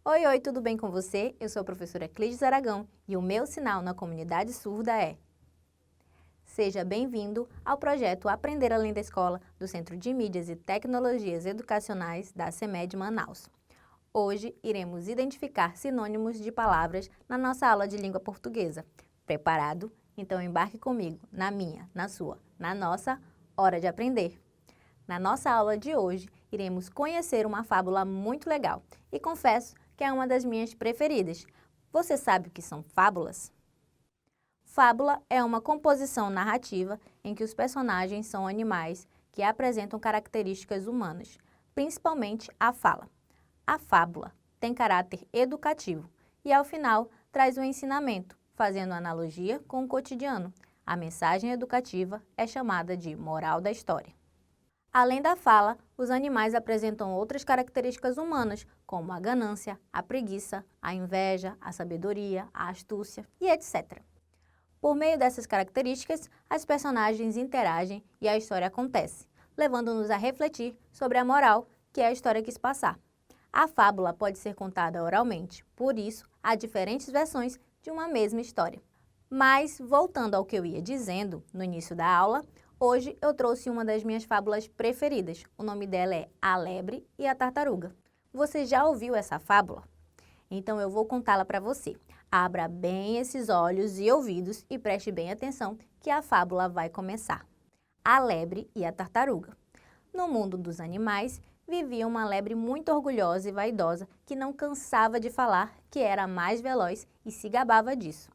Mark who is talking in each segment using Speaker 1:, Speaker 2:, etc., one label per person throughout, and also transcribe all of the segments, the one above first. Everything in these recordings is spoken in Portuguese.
Speaker 1: Oi, oi, tudo bem com você? Eu sou a professora Cleides Aragão e o meu sinal na comunidade surda é: seja bem-vindo ao projeto Aprender Além da Escola do Centro de Mídias e Tecnologias Educacionais da CEMED Manaus. Hoje iremos identificar sinônimos de palavras na nossa aula de língua portuguesa. Preparado? Então embarque comigo na minha, na sua, na nossa Hora de Aprender. Na nossa aula de hoje, iremos conhecer uma fábula muito legal e confesso que é uma das minhas preferidas. Você sabe o que são fábulas? Fábula é uma composição narrativa em que os personagens são animais que apresentam características humanas, principalmente a fala. A fábula tem caráter educativo e, ao final, traz um ensinamento, fazendo analogia com o cotidiano. A mensagem educativa é chamada de moral da história. Além da fala, os animais apresentam outras características humanas, como a ganância, a preguiça, a inveja, a sabedoria, a astúcia e etc. Por meio dessas características, as personagens interagem e a história acontece, levando-nos a refletir sobre a moral que a história quis passar. A fábula pode ser contada oralmente, por isso, há diferentes versões de uma mesma história. Mas, voltando ao que eu ia dizendo no início da aula, hoje eu trouxe uma das minhas fábulas preferidas. O nome dela é A Lebre e a Tartaruga. Você já ouviu essa fábula? Então eu vou contá-la para você. Abra bem esses olhos e ouvidos e preste bem atenção que a fábula vai começar. A Lebre e a Tartaruga. No mundo dos animais, vivia uma lebre muito orgulhosa e vaidosa que não cansava de falar que era a mais veloz e se gabava disso.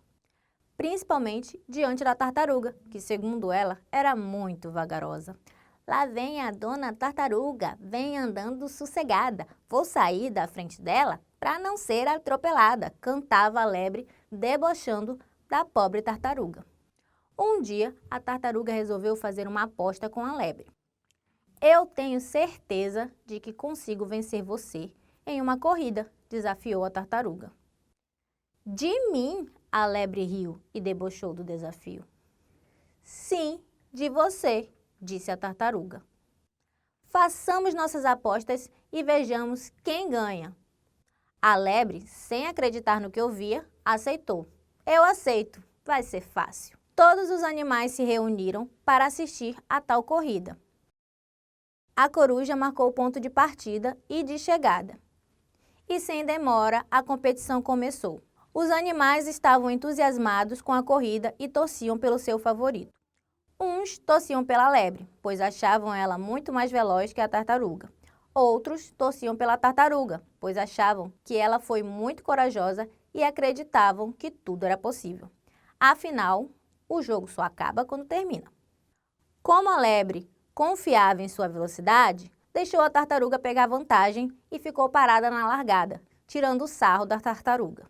Speaker 1: Principalmente diante da tartaruga, que, segundo ela, era muito vagarosa. Lá vem a dona tartaruga, vem andando sossegada. Vou sair da frente dela para não ser atropelada, cantava a lebre, debochando da pobre tartaruga. Um dia, a tartaruga resolveu fazer uma aposta com a lebre. Eu tenho certeza de que consigo vencer você em uma corrida, desafiou a tartaruga. De mim? A lebre riu e debochou do desafio. Sim, de você, disse a tartaruga. Façamos nossas apostas e vejamos quem ganha. A lebre, sem acreditar no que ouvia, aceitou. Eu aceito, vai ser fácil. Todos os animais se reuniram para assistir a tal corrida. A coruja marcou o ponto de partida e de chegada. E sem demora, a competição começou. Os animais estavam entusiasmados com a corrida e torciam pelo seu favorito. Uns torciam pela lebre, pois achavam ela muito mais veloz que a tartaruga. Outros torciam pela tartaruga, pois achavam que ela foi muito corajosa e acreditavam que tudo era possível. Afinal, o jogo só acaba quando termina. Como a lebre confiava em sua velocidade, deixou a tartaruga pegar vantagem e ficou parada na largada, tirando o sarro da tartaruga.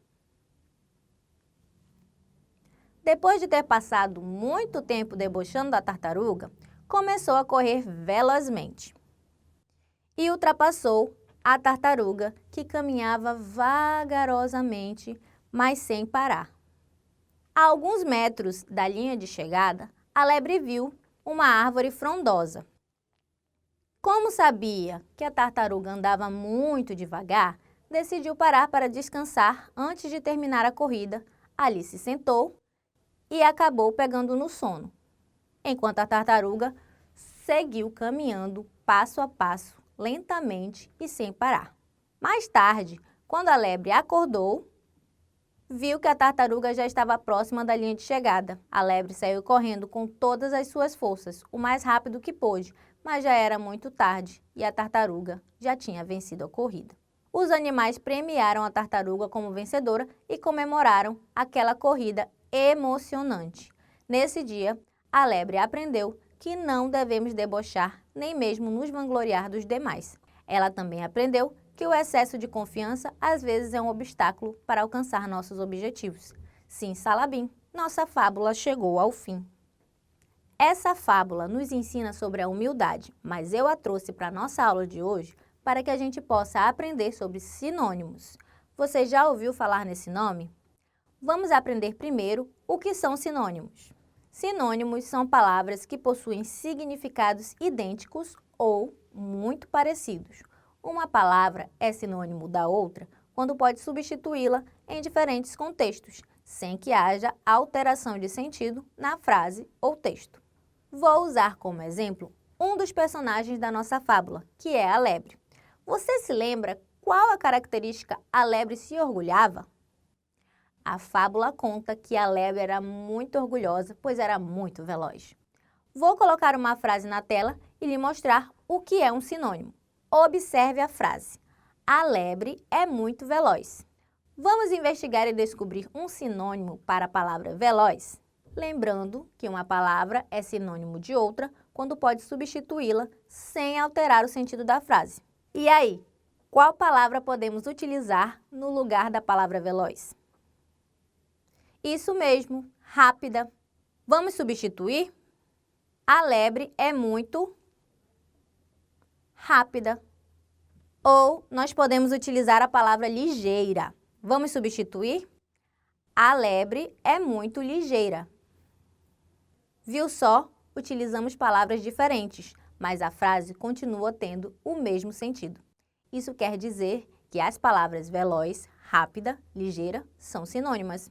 Speaker 1: Depois de ter passado muito tempo debochando da tartaruga, começou a correr velozmente. E ultrapassou a tartaruga, que caminhava vagarosamente, mas sem parar. A alguns metros da linha de chegada, a lebre viu uma árvore frondosa. Como sabia que a tartaruga andava muito devagar, decidiu parar para descansar antes de terminar a corrida. Ali se sentou e acabou pegando no sono, enquanto a tartaruga seguiu caminhando passo a passo, lentamente e sem parar. Mais tarde, quando a lebre acordou, viu que a tartaruga já estava próxima da linha de chegada. A lebre saiu correndo com todas as suas forças, o mais rápido que pôde, mas já era muito tarde e a tartaruga já tinha vencido a corrida. Os animais premiaram a tartaruga como vencedora e comemoraram aquela corrida emocionante. Nesse dia, a lebre aprendeu que não devemos debochar nem mesmo nos vangloriar dos demais. Ela também aprendeu que o excesso de confiança às vezes é um obstáculo para alcançar nossos objetivos. Sim, Salabim, nossa fábula chegou ao fim. Essa fábula nos ensina sobre a humildade, mas eu a trouxe para a nossa aula de hoje para que a gente possa aprender sobre sinônimos. Você já ouviu falar nesse nome? Vamos aprender primeiro o que são sinônimos. Sinônimos são palavras que possuem significados idênticos ou muito parecidos. Uma palavra é sinônimo da outra quando pode substituí-la em diferentes contextos, sem que haja alteração de sentido na frase ou texto. Vou usar como exemplo um dos personagens da nossa fábula, que é a lebre. Você se lembra qual a característica a lebre se orgulhava? A fábula conta que a lebre era muito orgulhosa, pois era muito veloz. Vou colocar uma frase na tela e lhe mostrar o que é um sinônimo. Observe a frase. A lebre é muito veloz. Vamos investigar e descobrir um sinônimo para a palavra veloz? Lembrando que uma palavra é sinônimo de outra quando pode substituí-la sem alterar o sentido da frase. E aí, qual palavra podemos utilizar no lugar da palavra veloz? Isso mesmo, rápida. Vamos substituir? A lebre é muito rápida. Ou nós podemos utilizar a palavra ligeira. Vamos substituir? A lebre é muito ligeira. Viu só? Utilizamos palavras diferentes, mas a frase continua tendo o mesmo sentido. Isso quer dizer que as palavras veloz, rápida, ligeira são sinônimas.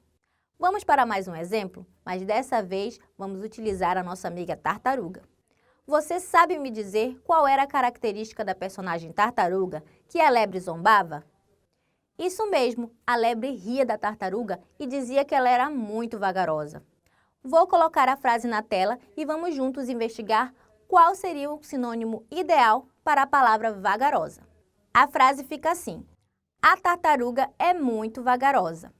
Speaker 1: Vamos para mais um exemplo, mas dessa vez vamos utilizar a nossa amiga tartaruga. Você sabe me dizer qual era a característica da personagem tartaruga que a lebre zombava? Isso mesmo, a lebre ria da tartaruga e dizia que ela era muito vagarosa. Vou colocar a frase na tela e vamos juntos investigar qual seria o sinônimo ideal para a palavra vagarosa. A frase fica assim: a tartaruga é muito vagarosa.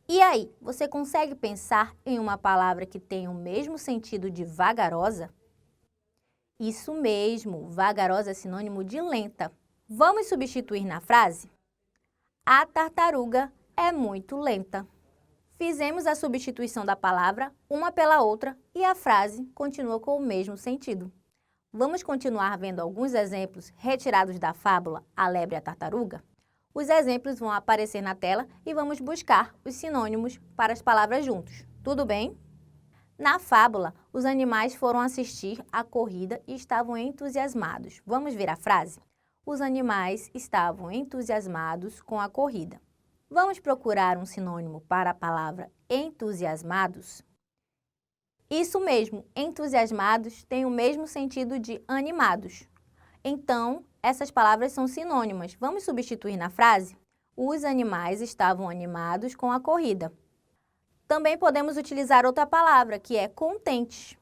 Speaker 1: E aí, você consegue pensar em uma palavra que tenha o mesmo sentido de vagarosa? Isso mesmo, vagarosa é sinônimo de lenta. Vamos substituir na frase? A tartaruga é muito lenta. Fizemos a substituição da palavra uma pela outra e a frase continua com o mesmo sentido. Vamos continuar vendo alguns exemplos retirados da fábula A Lebre e a Tartaruga? Os exemplos vão aparecer na tela e vamos buscar os sinônimos para as palavras juntos. Tudo bem? Na fábula, os animais foram assistir à corrida e estavam entusiasmados. Vamos ver a frase? Os animais estavam entusiasmados com a corrida. Vamos procurar um sinônimo para a palavra entusiasmados? Isso mesmo, entusiasmados tem o mesmo sentido de animados. Então, essas palavras são sinônimas. Vamos substituir na frase? Os animais estavam animados com a corrida. Também podemos utilizar outra palavra, que é contentes.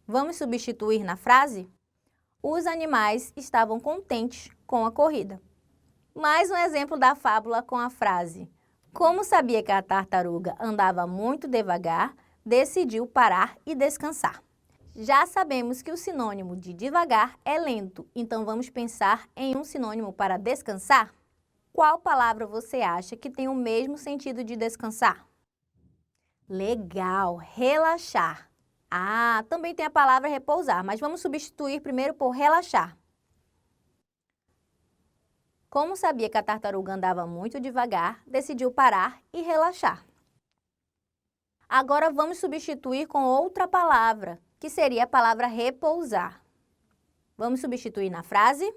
Speaker 1: Vamos substituir na frase? Os animais estavam contentes com a corrida. Mais um exemplo da fábula com a frase: como sabia que a tartaruga andava muito devagar, decidiu parar e descansar. Já sabemos que o sinônimo de devagar é lento, então vamos pensar em um sinônimo para descansar? Qual palavra você acha que tem o mesmo sentido de descansar? Legal, relaxar. Ah, também tem a palavra repousar, mas vamos substituir primeiro por relaxar. Como sabia que a tartaruga andava muito devagar, decidiu parar e relaxar. Agora vamos substituir com outra palavra, que seria a palavra repousar. Vamos substituir na frase?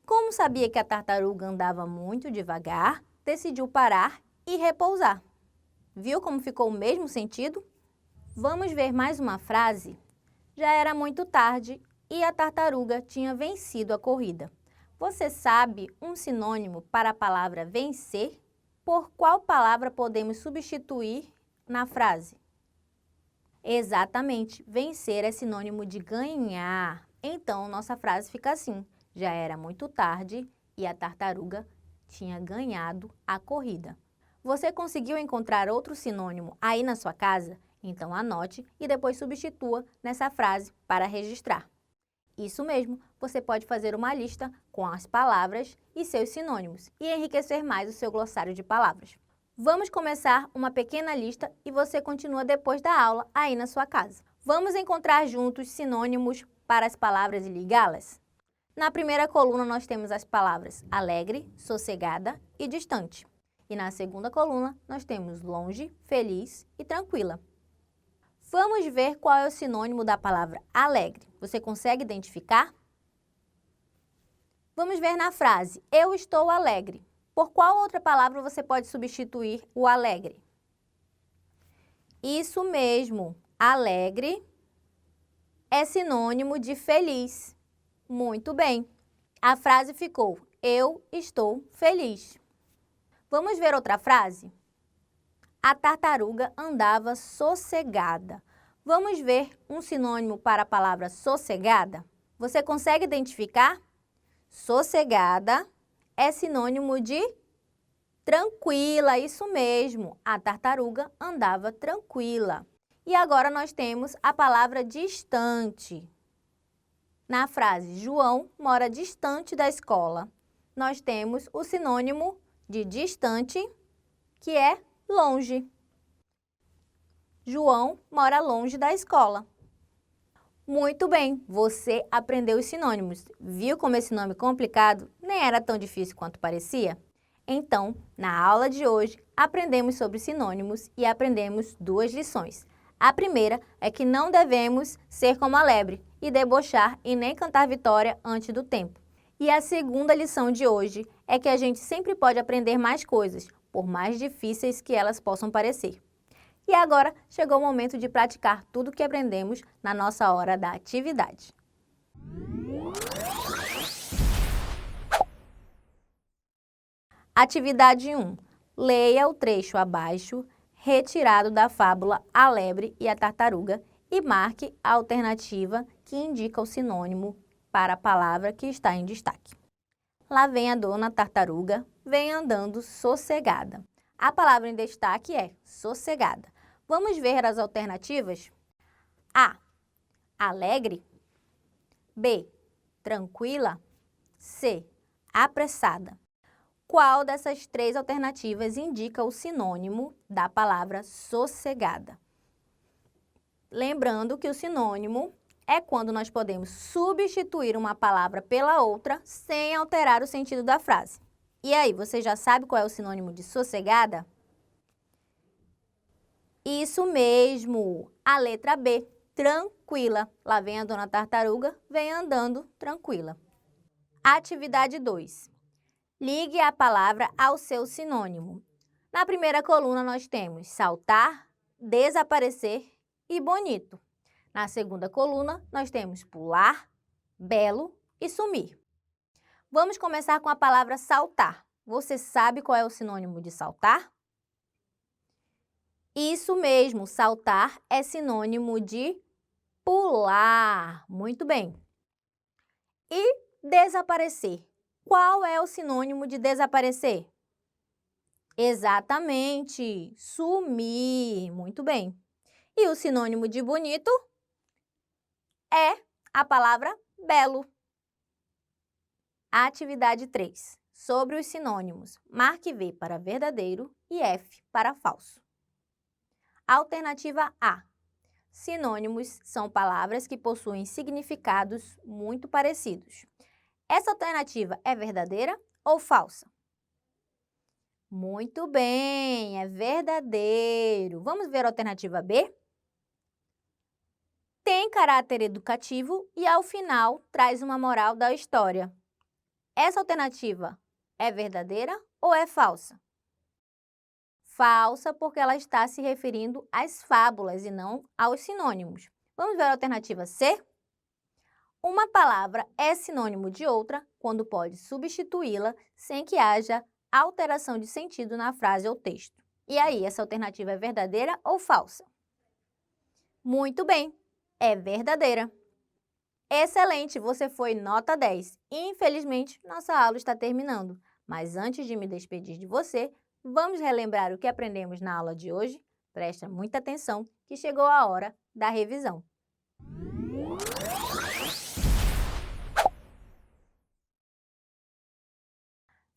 Speaker 1: Como sabia que a tartaruga andava muito devagar, decidiu parar e repousar. Viu como ficou o mesmo sentido? Vamos ver mais uma frase? Já era muito tarde e a tartaruga tinha vencido a corrida. Você sabe um sinônimo para a palavra vencer? Por qual palavra podemos substituir na frase? Exatamente, vencer é sinônimo de ganhar. Então, nossa frase fica assim: já era muito tarde e a tartaruga tinha ganhado a corrida. Você conseguiu encontrar outro sinônimo aí na sua casa? Então anote e depois substitua nessa frase para registrar. Isso mesmo, você pode fazer uma lista com as palavras e seus sinônimos e enriquecer mais o seu glossário de palavras. Vamos começar uma pequena lista e você continua depois da aula aí na sua casa. Vamos encontrar juntos sinônimos para as palavras e ligá-las? Na primeira coluna nós temos as palavras alegre, sossegada e distante. E na segunda coluna, nós temos longe, feliz e tranquila. Vamos ver qual é o sinônimo da palavra alegre. Você consegue identificar? Vamos ver na frase: eu estou alegre. Por qual outra palavra você pode substituir o alegre? Isso mesmo, alegre é sinônimo de feliz. Muito bem. A frase ficou: eu estou feliz. Vamos ver outra frase? A tartaruga andava sossegada. Vamos ver um sinônimo para a palavra sossegada? Você consegue identificar? Sossegada é sinônimo de tranquila, isso mesmo. A tartaruga andava tranquila. E agora nós temos a palavra distante. Na frase João mora distante da escola, nós temos o sinônimo de distante, que é longe. João mora longe da escola. Muito bem, você aprendeu os sinônimos. Viu como esse nome complicado nem era tão difícil quanto parecia? Então, na aula de hoje, aprendemos sobre sinônimos e aprendemos duas lições. A primeira é que não devemos ser como a lebre e debochar e nem cantar vitória antes do tempo. E a segunda lição de hoje é que a gente sempre pode aprender mais coisas, por mais difíceis que elas possam parecer. E agora chegou o momento de praticar tudo o que aprendemos na nossa hora da atividade. Atividade 1. Leia o trecho abaixo, retirado da fábula A Lebre e a Tartaruga, e marque a alternativa que indica o sinônimo para a palavra que está em destaque. Lá vem a dona Tartaruga, vem andando sossegada. A palavra em destaque é sossegada. Vamos ver as alternativas? A. Alegre. B. Tranquila. C. Apressada. Qual dessas três alternativas indica o sinônimo da palavra sossegada? Lembrando que o sinônimo é quando nós podemos substituir uma palavra pela outra sem alterar o sentido da frase. E aí, você já sabe qual é o sinônimo de sossegada? Isso mesmo, a letra B, tranquila. Lá vem a dona Tartaruga, vem andando tranquila. Atividade 2. Ligue a palavra ao seu sinônimo. Na primeira coluna nós temos saltar, desaparecer e bonito. Na segunda coluna nós temos pular, belo e sumir. Vamos começar com a palavra saltar. Você sabe qual é o sinônimo de saltar? Isso mesmo, saltar é sinônimo de pular. Muito bem. E desaparecer? Qual é o sinônimo de desaparecer? Exatamente, sumir. Muito bem. E o sinônimo de bonito é a palavra belo. Atividade 3. Sobre os sinônimos. Marque V para verdadeiro e F para falso. Alternativa A. Sinônimos são palavras que possuem significados muito parecidos. Essa alternativa é verdadeira ou falsa? Muito bem, é verdadeiro. Vamos ver a alternativa B? Tem caráter educativo e, ao final, traz uma moral da história. Essa alternativa é verdadeira ou é falsa? Falsa, porque ela está se referindo às fábulas e não aos sinônimos. Vamos ver a alternativa C? Uma palavra é sinônimo de outra quando pode substituí-la sem que haja alteração de sentido na frase ou texto. E aí, essa alternativa é verdadeira ou falsa? Muito bem, é verdadeira. Excelente, você foi nota 10. Infelizmente, nossa aula está terminando. Mas antes de me despedir de você, vamos relembrar o que aprendemos na aula de hoje? Presta muita atenção que chegou a hora da revisão.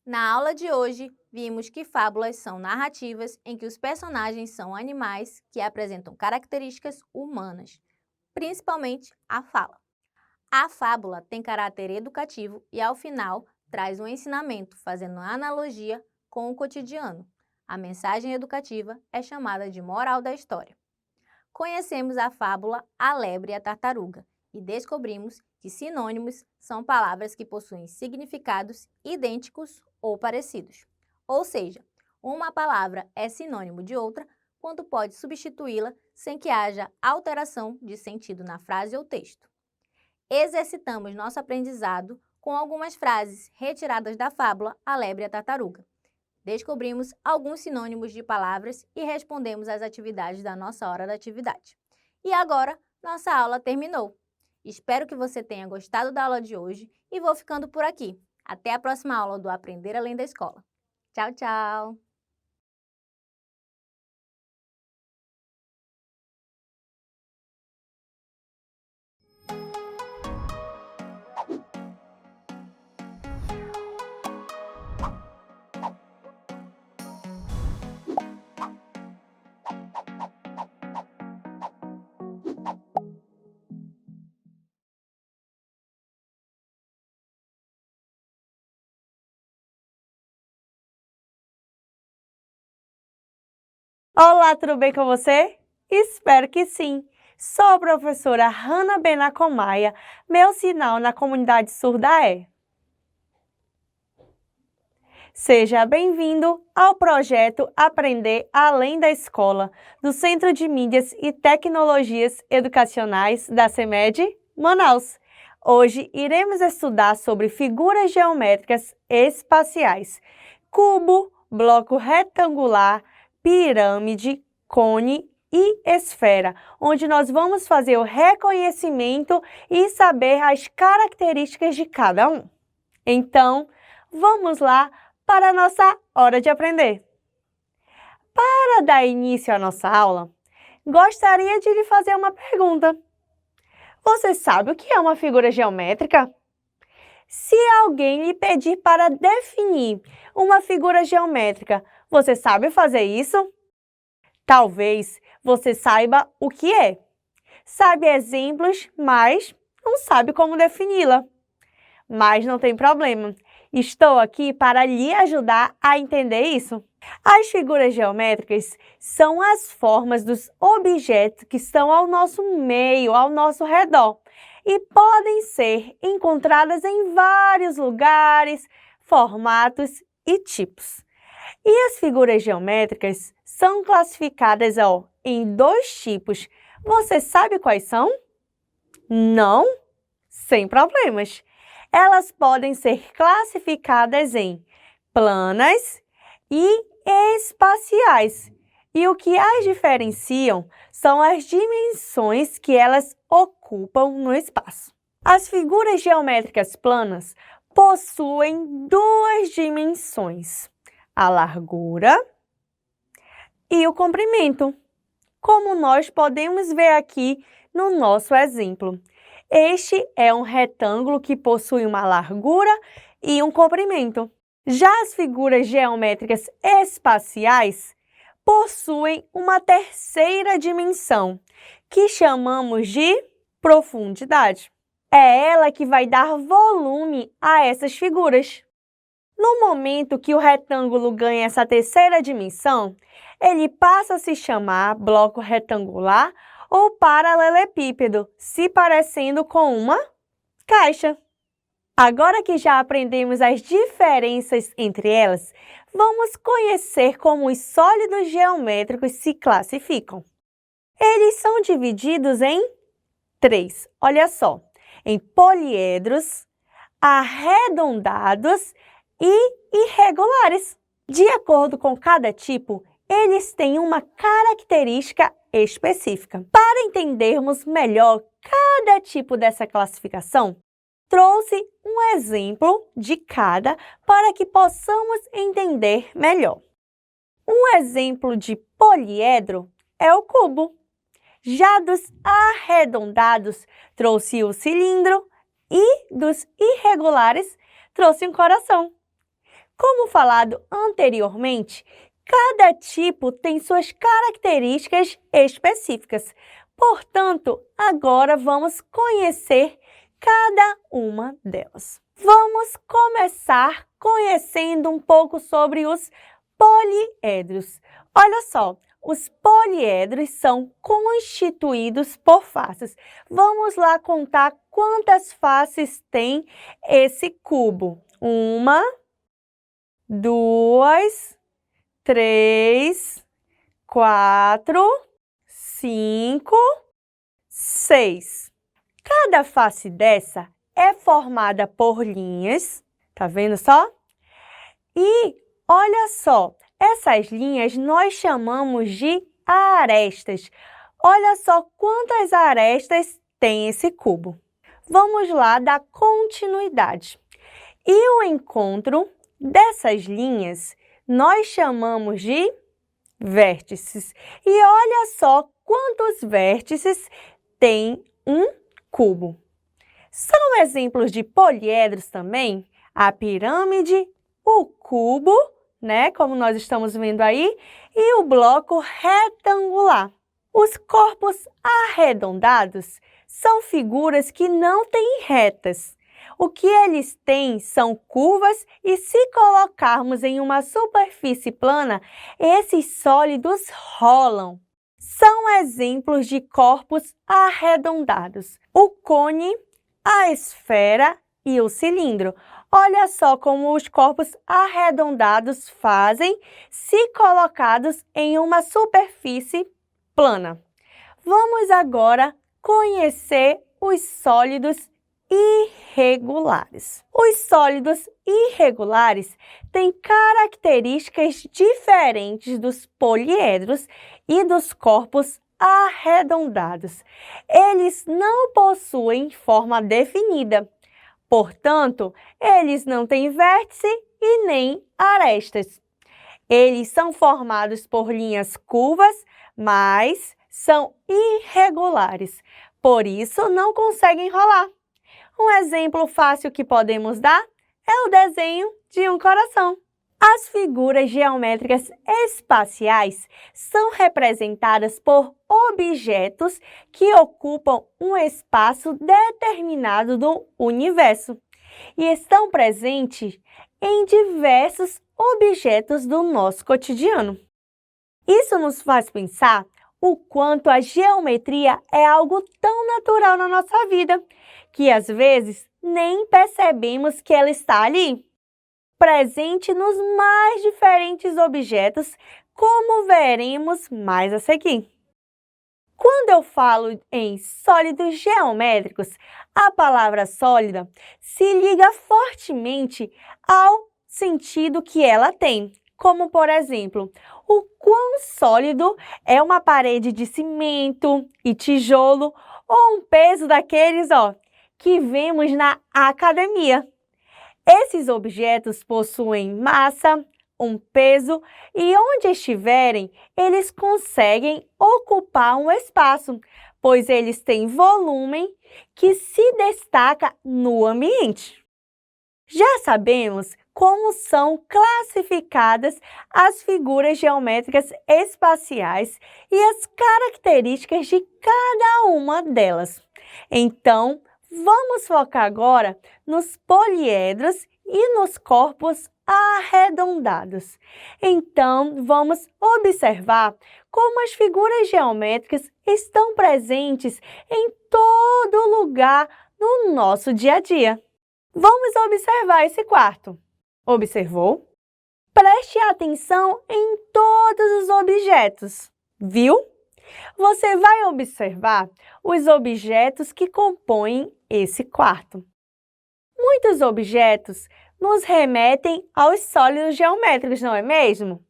Speaker 1: Na aula de hoje, vimos que fábulas são narrativas em que os personagens são animais que apresentam características humanas, principalmente a fala. A fábula tem caráter educativo e, ao final, traz um ensinamento, fazendo analogia com o cotidiano. A mensagem educativa é chamada de moral da história. Conhecemos a fábula A Lebre e a Tartaruga e descobrimos que sinônimos são palavras que possuem significados idênticos ou parecidos. Ou seja, uma palavra é sinônimo de outra quando pode substituí-la sem que haja alteração de sentido na frase ou texto. Exercitamos nosso aprendizado com algumas frases retiradas da fábula A Lebre e a Tartaruga. Descobrimos alguns sinônimos de palavras e respondemos às atividades da nossa hora da atividade. E agora, nossa aula terminou. Espero que você tenha gostado da aula de hoje e vou ficando por aqui. Até a próxima aula do Aprender Além da Escola. Tchau, tchau!
Speaker 2: Olá, tudo bem com você? Espero que sim! Sou a professora Hanna Benacomaia, meu sinal na comunidade surda é. Seja bem-vindo ao projeto Aprender Além da Escola, do Centro de Mídias e Tecnologias Educacionais da CEMED, Manaus. Hoje iremos estudar sobre figuras geométricas espaciais, cubo, bloco retangular, pirâmide, cone e esfera, onde nós vamos fazer o reconhecimento e saber as características de cada um. Então, vamos lá para a nossa hora de aprender. Para dar início à nossa aula, gostaria de lhe fazer uma pergunta. Você sabe o que é uma figura geométrica? Se alguém lhe pedir para definir uma figura geométrica, você sabe fazer isso? Talvez você saiba o que é. Sabe exemplos, mas não sabe como defini-la. Mas não tem problema. Estou aqui para lhe ajudar a entender isso. As figuras geométricas são as formas dos objetos que estão ao nosso meio, ao nosso redor, e podem ser encontradas em vários lugares, formatos e tipos. E as figuras geométricas são classificadas em dois tipos. Você sabe quais são? Não? Sem problemas. Elas podem ser classificadas em planas e espaciais. E o que as diferenciam são as dimensões que elas ocupam no espaço. As figuras geométricas planas possuem duas dimensões: a largura e o comprimento, como nós podemos ver aqui no nosso exemplo. Este é um retângulo que possui uma largura e um comprimento. Já as figuras geométricas espaciais possuem uma terceira dimensão, que chamamos de profundidade. É ela que vai dar volume a essas figuras. No momento que o retângulo ganha essa terceira dimensão, ele passa a se chamar bloco retangular ou paralelepípedo, se parecendo com uma caixa. Agora que já aprendemos as diferenças entre elas, vamos conhecer como os sólidos geométricos se classificam. Eles são divididos em três, olha só, em poliedros, arredondados e irregulares. De acordo com cada tipo, eles têm uma característica específica. Para entendermos melhor cada tipo dessa classificação, trouxe um exemplo de cada para que possamos entender melhor. Um exemplo de poliedro é o cubo. Já dos arredondados, trouxe o cilindro e dos irregulares, trouxe um coração. Como falado anteriormente, cada tipo tem suas características específicas. Portanto, agora vamos conhecer cada uma delas. Vamos começar conhecendo um pouco sobre os poliedros. Olha só, os poliedros são constituídos por faces. Vamos lá contar quantas faces tem esse cubo. 1, 2, 3, 4, 5, 6. Cada face dessa é formada por linhas, tá vendo só? E olha só, essas linhas nós chamamos de arestas. Olha só quantas arestas tem esse cubo. Vamos lá dar continuidade. E o encontro dessas linhas nós chamamos de vértices. E olha só quantos vértices tem um cubo. São exemplos de poliedros também a pirâmide, o cubo, né, como nós estamos vendo aí, e o bloco retangular. Os corpos arredondados são figuras que não têm retas. O que eles têm são curvas e se colocarmos em uma superfície plana, esses sólidos rolam. São exemplos de corpos arredondados: o cone, a esfera e o cilindro. Olha só como os corpos arredondados fazem se colocados em uma superfície plana. Vamos agora conhecer os sólidos irregulares. Os sólidos irregulares têm características diferentes dos poliedros e dos corpos arredondados. Eles não possuem forma definida, portanto, eles não têm vértice e nem arestas. Eles são formados por linhas curvas, mas são irregulares, por isso não conseguem rolar. Um exemplo fácil que podemos dar é o desenho de um coração. As figuras geométricas espaciais são representadas por objetos que ocupam um espaço determinado do universo e estão presentes em diversos objetos do nosso cotidiano. Isso nos faz pensar o quanto a geometria é algo tão natural na nossa vida, que às vezes nem percebemos que ela está ali, presente nos mais diferentes objetos, como veremos mais a seguir. Quando eu falo em sólidos geométricos, a palavra sólida se liga fortemente ao sentido que ela tem, como por exemplo, o quão sólido é uma parede de cimento e tijolo ou um peso daqueles, que vemos na academia. Esses objetos possuem massa, um peso e onde estiverem, eles conseguem ocupar um espaço, pois eles têm volume que se destaca no ambiente. Já sabemos como são classificadas as figuras geométricas espaciais e as características de cada uma delas. Então, vamos focar agora nos poliedros e nos corpos arredondados. Então, vamos observar como as figuras geométricas estão presentes em todo lugar no nosso dia a dia. Vamos observar esse quarto. Observou? Preste atenção em todos os objetos. Viu? Você vai observar os objetos que compõem esse quarto. Muitos objetos nos remetem aos sólidos geométricos, não é mesmo?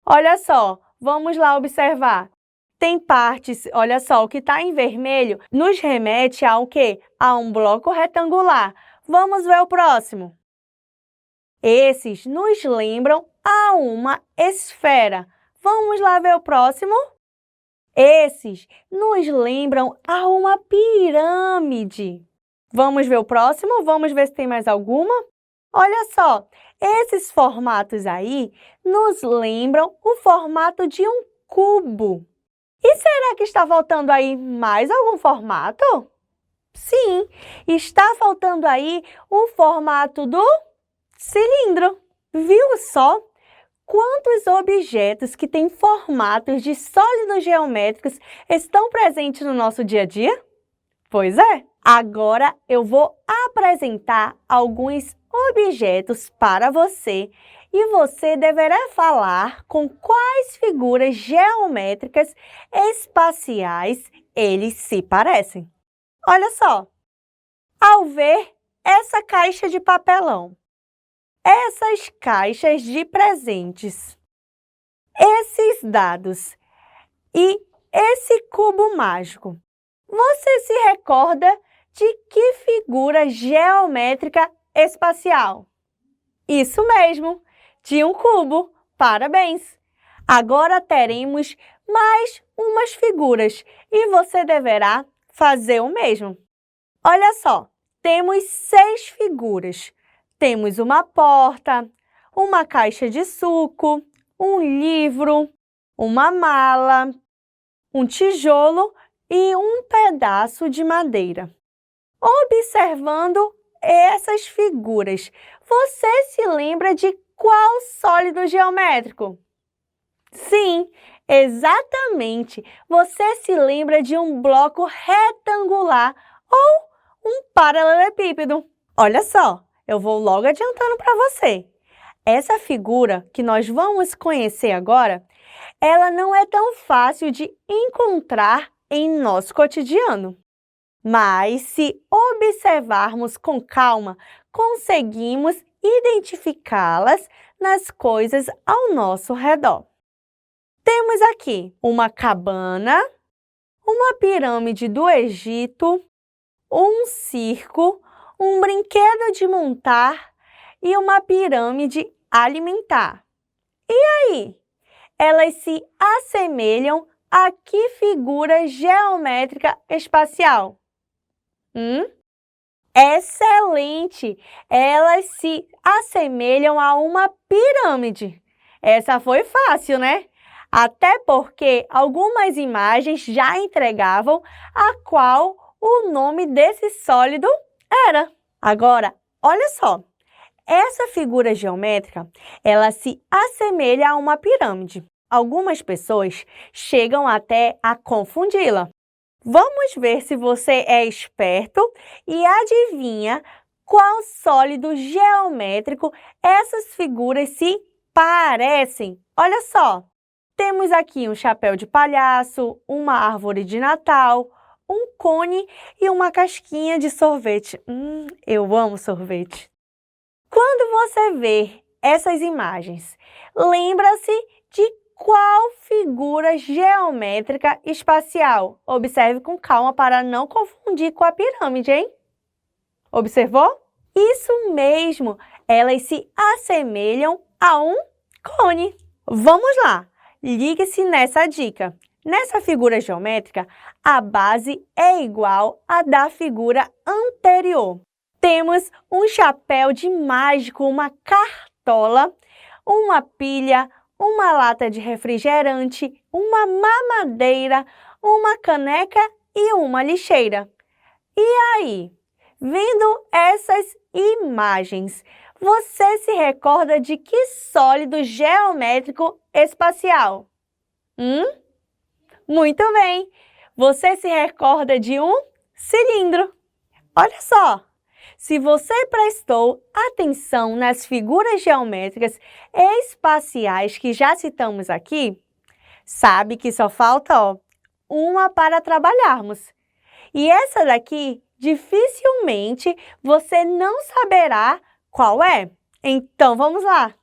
Speaker 2: Olha só, vamos lá observar. Tem partes, olha só, o que está em vermelho nos remete ao quê? A um bloco retangular. Vamos ver o próximo. Esses nos lembram a uma esfera. Vamos lá ver o próximo. Esses nos lembram a uma pirâmide. Vamos ver o próximo? Vamos ver se tem mais alguma? Olha só, esses formatos aí nos lembram o formato de um cubo. E será que está faltando aí mais algum formato? Sim, está faltando aí o formato do cilindro. Viu só? Quantos objetos que têm formatos de sólidos geométricos estão presentes no nosso dia a dia? Pois é! Agora eu vou apresentar alguns objetos para você e você deverá falar com quais figuras geométricas espaciais eles se parecem. Olha só, ao ver essa caixa de papelão, essas caixas de presentes, esses dados e esse cubo mágico, você se recorda de que figura geométrica espacial? Isso mesmo, de um cubo. Parabéns! Agora teremos mais umas figuras e você deverá fazer o mesmo. Olha só, temos 6 figuras. Temos uma porta, uma caixa de suco, um livro, uma mala, um tijolo e um pedaço de madeira. Observando essas figuras, você se lembra de qual sólido geométrico? Sim, exatamente! Você se lembra de um bloco retangular ou um paralelepípedo. Olha só, eu vou logo adiantando para você. Essa figura que nós vamos conhecer agora, ela não é tão fácil de encontrar em nosso cotidiano. Mas, se observarmos com calma, conseguimos identificá-las nas coisas ao nosso redor. Temos aqui uma cabana, uma pirâmide do Egito, um circo, um brinquedo de montar e uma pirâmide alimentar. E aí? Elas se assemelham a que figura geométrica espacial? Excelente! Elas se assemelham a uma pirâmide. Essa foi fácil, né? Até porque algumas imagens já entregavam a qual o nome desse sólido era. Agora, olha só. Essa figura geométrica, ela se assemelha a uma pirâmide. Algumas pessoas chegam até a confundi-la. Vamos ver se você é esperto e adivinha qual sólido geométrico essas figuras se parecem. Olha só, temos aqui um chapéu de palhaço, uma árvore de Natal, um cone e uma casquinha de sorvete. Eu amo sorvete. Quando você vê essas imagens, lembra-se de qual figura geométrica espacial? Observe com calma para não confundir com a pirâmide, hein? Observou? Isso mesmo, elas se assemelham a um cone. Vamos lá, ligue-se nessa dica. Nessa figura geométrica, a base é igual à da figura anterior. Temos um chapéu de mágico, uma cartola, uma pilha, uma lata de refrigerante, uma mamadeira, uma caneca e uma lixeira. E aí, vendo essas imagens, você se recorda de que sólido geométrico espacial? Muito bem! Você se recorda de um cilindro. Olha só! Se você prestou atenção nas figuras geométricas espaciais que já citamos aqui, sabe que só falta uma para trabalharmos. E essa daqui, dificilmente você não saberá qual é. Então, vamos lá.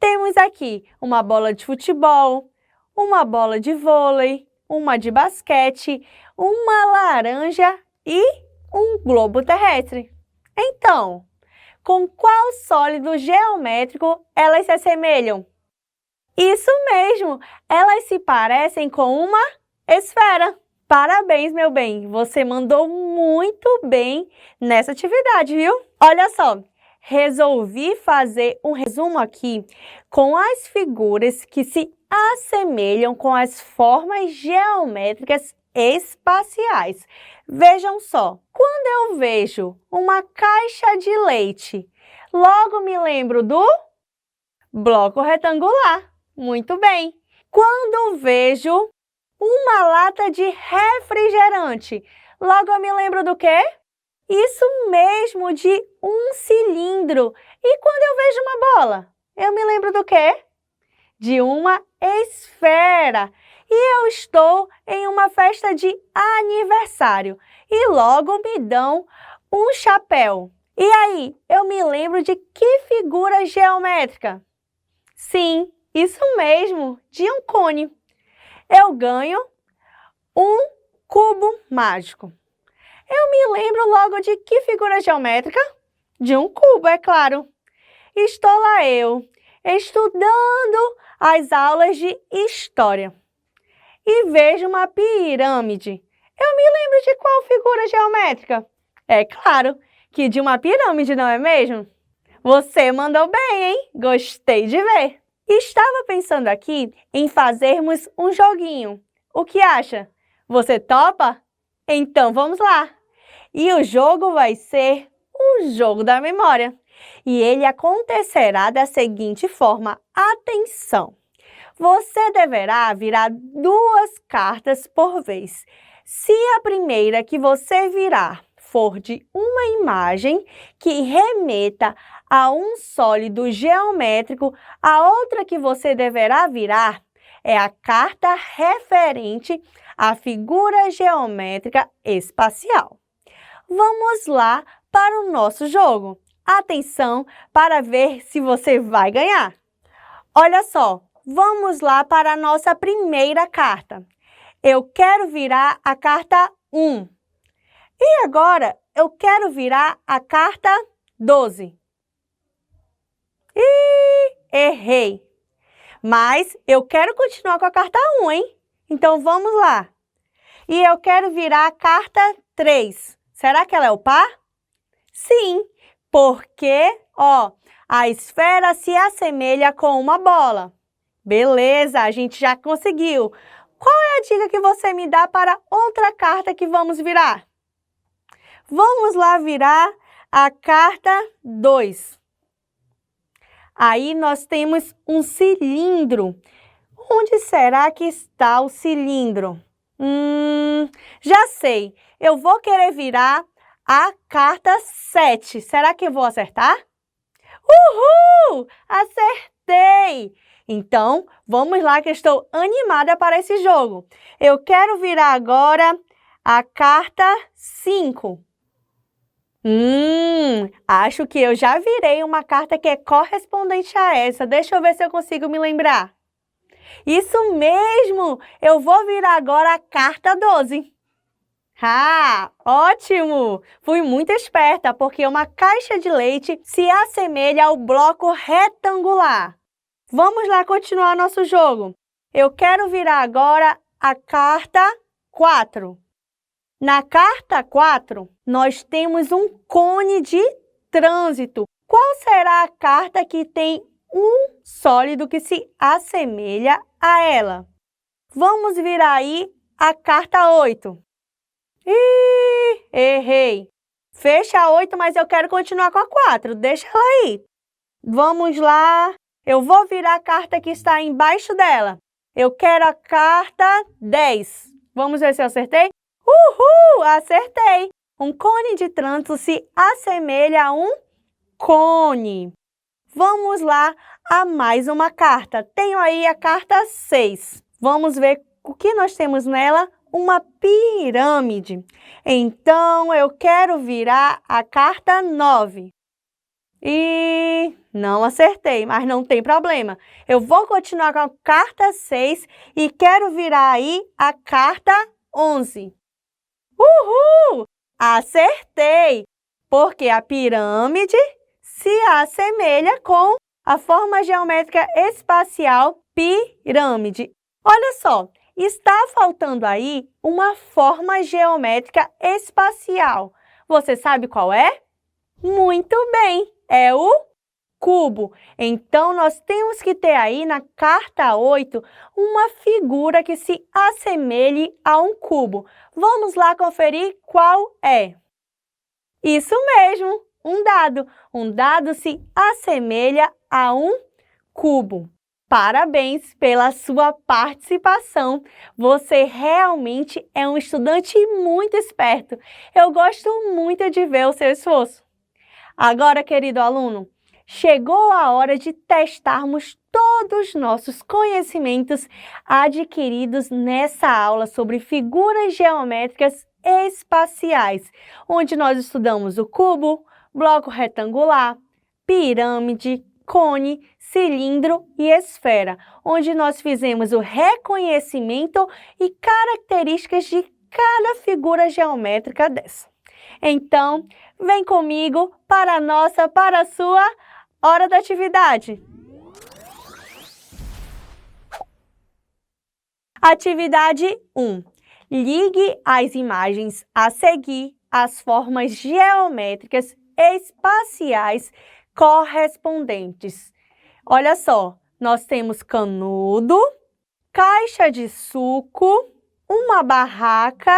Speaker 2: Temos aqui uma bola de futebol, uma bola de vôlei, uma de basquete, uma laranja e um globo terrestre. Então, com qual sólido geométrico elas se assemelham? Isso mesmo, elas se parecem com uma esfera. Parabéns, meu bem, você mandou muito bem nessa atividade, viu? Olha só, resolvi fazer um resumo aqui com as figuras que se assemelham com as formas geométricas espaciais. Vejam só, quando eu vejo uma caixa de leite, logo me lembro do bloco retangular. Muito bem. Quando vejo uma lata de refrigerante, logo eu me lembro do quê? Isso mesmo, de um cilindro. E quando eu vejo uma bola, eu me lembro do quê? De uma esfera. E eu estou em uma festa de aniversário e logo me dão um chapéu. E aí, eu me lembro de que figura geométrica? Sim, isso mesmo, de um cone. Eu ganho um cubo mágico. Eu me lembro logo de que figura geométrica? De um cubo, é claro. Estou lá eu, estudando as aulas de história. E vejo uma pirâmide. Eu me lembro de qual figura geométrica? É claro que de uma pirâmide, não é mesmo? Você mandou bem, hein? Gostei de ver. Estava pensando aqui em fazermos um joguinho. O que acha? Você topa? Então vamos lá! E o jogo vai ser o jogo da memória. E ele acontecerá da seguinte forma. Atenção! Você deverá virar 2 cartas por vez. Se a primeira que você virar for de uma imagem que remeta a um sólido geométrico, a outra que você deverá virar é a carta referente à figura geométrica espacial. Vamos lá para o nosso jogo. Atenção para ver se você vai ganhar. Olha só, vamos lá para a nossa primeira carta. Eu quero virar a carta 1. E agora eu quero virar a carta 12. Ih, errei. Mas eu quero continuar com a carta 1, hein? Então vamos lá. E eu quero virar a carta 3. Será que ela é o par? Sim, porque, ó, a esfera se assemelha com uma bola. Beleza, a gente já conseguiu. Qual é a dica que você me dá para outra carta que vamos virar? Vamos lá virar a carta 2. Aí nós temos um cilindro. Onde será que está o cilindro? Já sei. Eu vou querer virar a carta 7. Será que eu vou acertar? Uhul! Acertei! Então, vamos lá que eu estou animada para esse jogo. Eu quero virar agora a carta 5. Acho que eu já virei uma carta que é correspondente a essa. Deixa eu ver se eu consigo me lembrar. Isso mesmo! Eu vou virar agora a carta 12. Ah, ótimo! Fui muito esperta, porque uma caixa de leite se assemelha ao bloco retangular. Vamos lá continuar nosso jogo. Eu quero virar agora a carta 4. Na carta 4, nós temos um cone de trânsito. Qual será a carta que tem um sólido que se assemelha a ela? Vamos virar aí a carta 8. Ih, errei. Fecha a 8, mas eu quero continuar com a 4. Deixa ela aí. Vamos lá. Eu vou virar a carta que está embaixo dela. Eu quero a carta 10. Vamos ver se eu acertei? Uhul! Acertei! Um cone de trânsito se assemelha a um cone. Vamos lá a mais uma carta. Tenho aí a carta 6. Vamos ver o que nós temos nela. Uma pirâmide. Então, eu quero virar a carta 9. E não acertei, mas não tem problema. Eu vou continuar com a carta 6 e quero virar aí a carta 11. Uhul! Acertei! Porque a pirâmide se assemelha com a forma geométrica espacial pirâmide. Olha só, está faltando aí uma forma geométrica espacial. Você sabe qual é? Muito bem, é o cubo. Então, nós temos que ter aí na carta 8 uma figura que se assemelhe a um cubo. Vamos lá conferir qual é. Isso mesmo, um dado. Um dado se assemelha a um cubo. Parabéns pela sua participação. Você realmente é um estudante muito esperto. Eu gosto muito de ver o seu esforço. Agora, querido aluno, chegou a hora de testarmos todos os nossos conhecimentos adquiridos nessa aula sobre figuras geométricas espaciais, onde nós estudamos o cubo, bloco retangular, pirâmide, cone, cilindro e esfera, onde nós fizemos o reconhecimento e características de cada figura geométrica dessa. Então, vem comigo para a sua hora da atividade. Atividade 1. Ligue as imagens a seguir às formas geométricas espaciais correspondentes. Olha só, nós temos canudo, caixa de suco, uma barraca,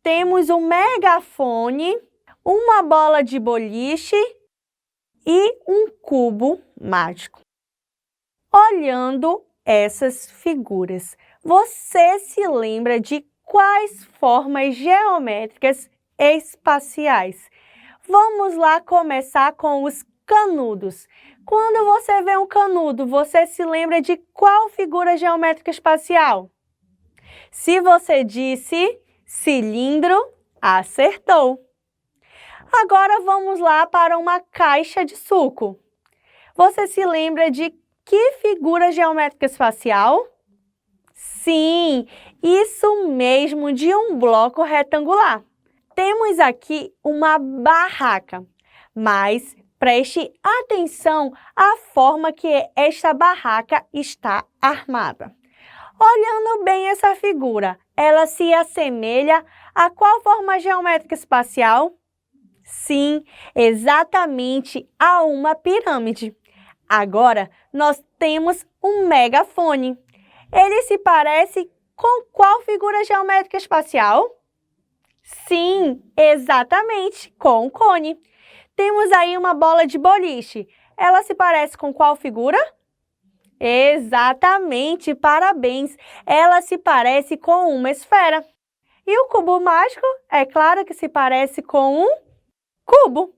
Speaker 2: temos um megafone, uma bola de boliche e um cubo mágico. Olhando essas figuras, você se lembra de quais formas geométricas espaciais? Vamos lá começar com os canudos. Quando você vê um canudo, você se lembra de qual figura geométrica espacial? Se você disse cilindro, acertou. Agora vamos lá para uma caixa de suco. Você se lembra de que figura geométrica espacial? Sim, isso mesmo, de um bloco retangular. Temos aqui uma barraca, mas preste atenção à forma que esta barraca está armada. Olhando bem essa figura, ela se assemelha a qual forma geométrica espacial? Sim, exatamente a uma pirâmide. Agora, nós temos um megafone. Ele se parece com qual figura geométrica espacial? Sim, exatamente, com o cone. Temos aí uma bola de boliche. Ela se parece com qual figura? Exatamente, parabéns! Ela se parece com uma esfera. E o cubo mágico, é claro que se parece com um cubo.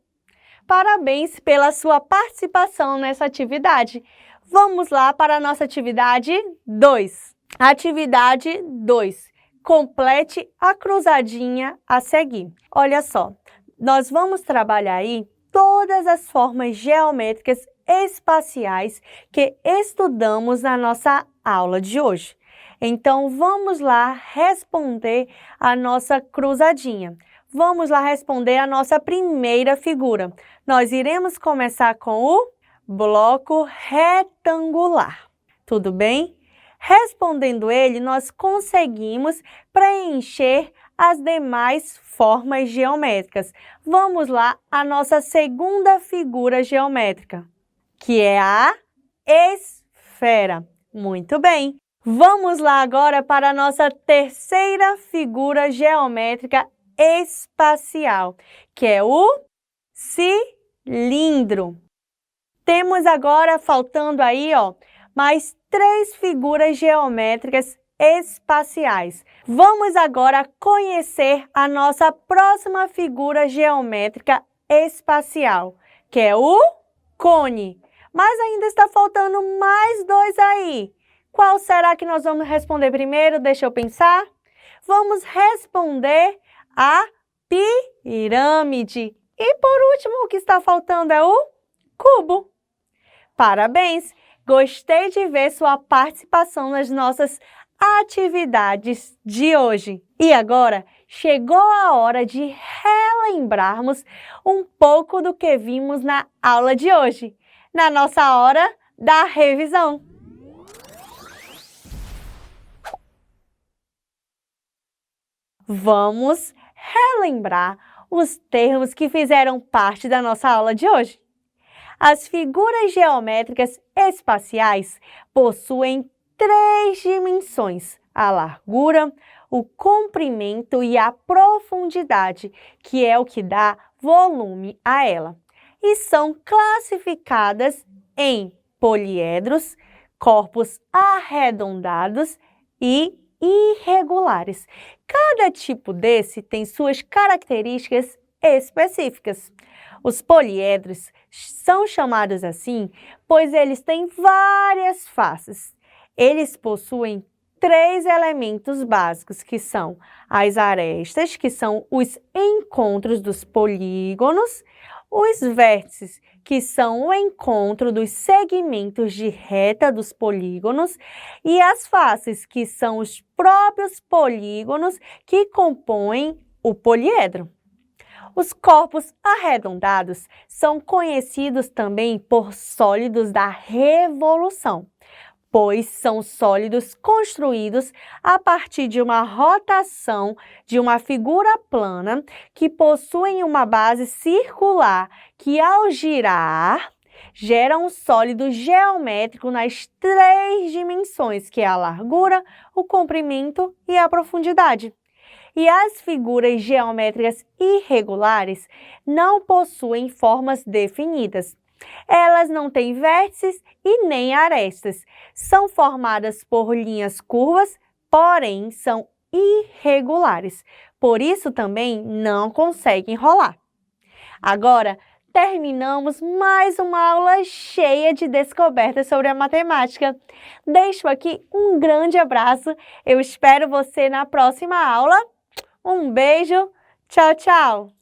Speaker 2: Parabéns pela sua participação nessa atividade. Vamos lá para a nossa atividade 2. Atividade 2. Complete a cruzadinha a seguir. Olha só, nós vamos trabalhar aí todas as formas geométricas espaciais que estudamos na nossa aula de hoje. Então, vamos lá responder a nossa cruzadinha. Vamos lá responder a nossa primeira figura. Nós iremos começar com o bloco retangular. Tudo bem? Respondendo ele, nós conseguimos preencher as demais formas geométricas. Vamos lá à nossa segunda figura geométrica, que é a esfera. Muito bem. Vamos lá agora para a nossa terceira figura geométrica espacial, que é o cilindro. Temos agora, faltando aí, mais 3 figuras geométricas espaciais. Vamos agora conhecer a nossa próxima figura geométrica espacial, que é o cone. Mas ainda está faltando mais 2 aí. Qual será que nós vamos responder primeiro? Deixa eu pensar. Vamos responder a pirâmide. E por último, o que está faltando é o cubo. Parabéns! Gostei de ver sua participação nas nossas atividades de hoje. E agora, chegou a hora de relembrarmos um pouco do que vimos na aula de hoje, na nossa hora da revisão. Vamos relembrar os termos que fizeram parte da nossa aula de hoje. As figuras geométricas espaciais possuem 3 dimensões: a largura, o comprimento e a profundidade, que é o que dá volume a ela. E são classificadas em poliedros, corpos arredondados e irregulares. Cada tipo desse tem suas características específicas. Os poliedros são chamados assim pois eles têm várias faces. Eles possuem 3 elementos básicos, que são as arestas, que são os encontros dos polígonos, os vértices, que são o encontro dos segmentos de reta dos polígonos, e as faces, que são os próprios polígonos que compõem o poliedro. Os corpos arredondados são conhecidos também por sólidos da revolução, pois são sólidos construídos a partir de uma rotação de uma figura plana que possuem uma base circular que, ao girar, gera um sólido geométrico nas 3 dimensões, que é a largura, o comprimento e a profundidade. E as figuras geométricas irregulares não possuem formas definidas. Elas não têm vértices e nem arestas. São formadas por linhas curvas, porém são irregulares. Por isso também não conseguem rolar. Agora, terminamos mais uma aula cheia de descobertas sobre a matemática. Deixo aqui um grande abraço. Eu espero você na próxima aula. Um beijo. Tchau, tchau.